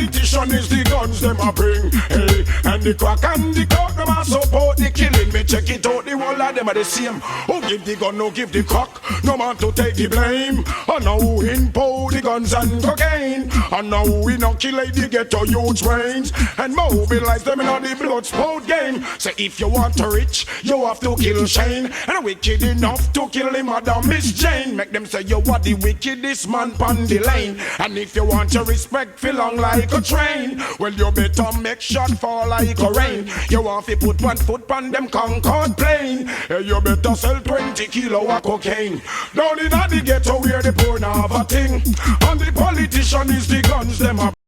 Politician is the guns them a bring, hey. And the crack and the coke them a support the killing. Me check it out, the whole of them are the same. Who give the gun, no give the cock. No man to take the blame. And now who impose the guns and cocaine. And now who inoculate the ghetto youth brains. And mobilize them in all the blood sport game. Say if you want to rich, you have to kill Shane. And wicked enough to kill him Madam Miss Jane. Make them say you are the wickedest man pon the lane. And if you want your respect, feel long like a train. Well, you better make shot fall like a rain. You want to put one foot on them Concorde plane. Hey, you better sell 20 kilo of cocaine. Down in the ghetto where the poor now have a thing. And the politician is the guns them a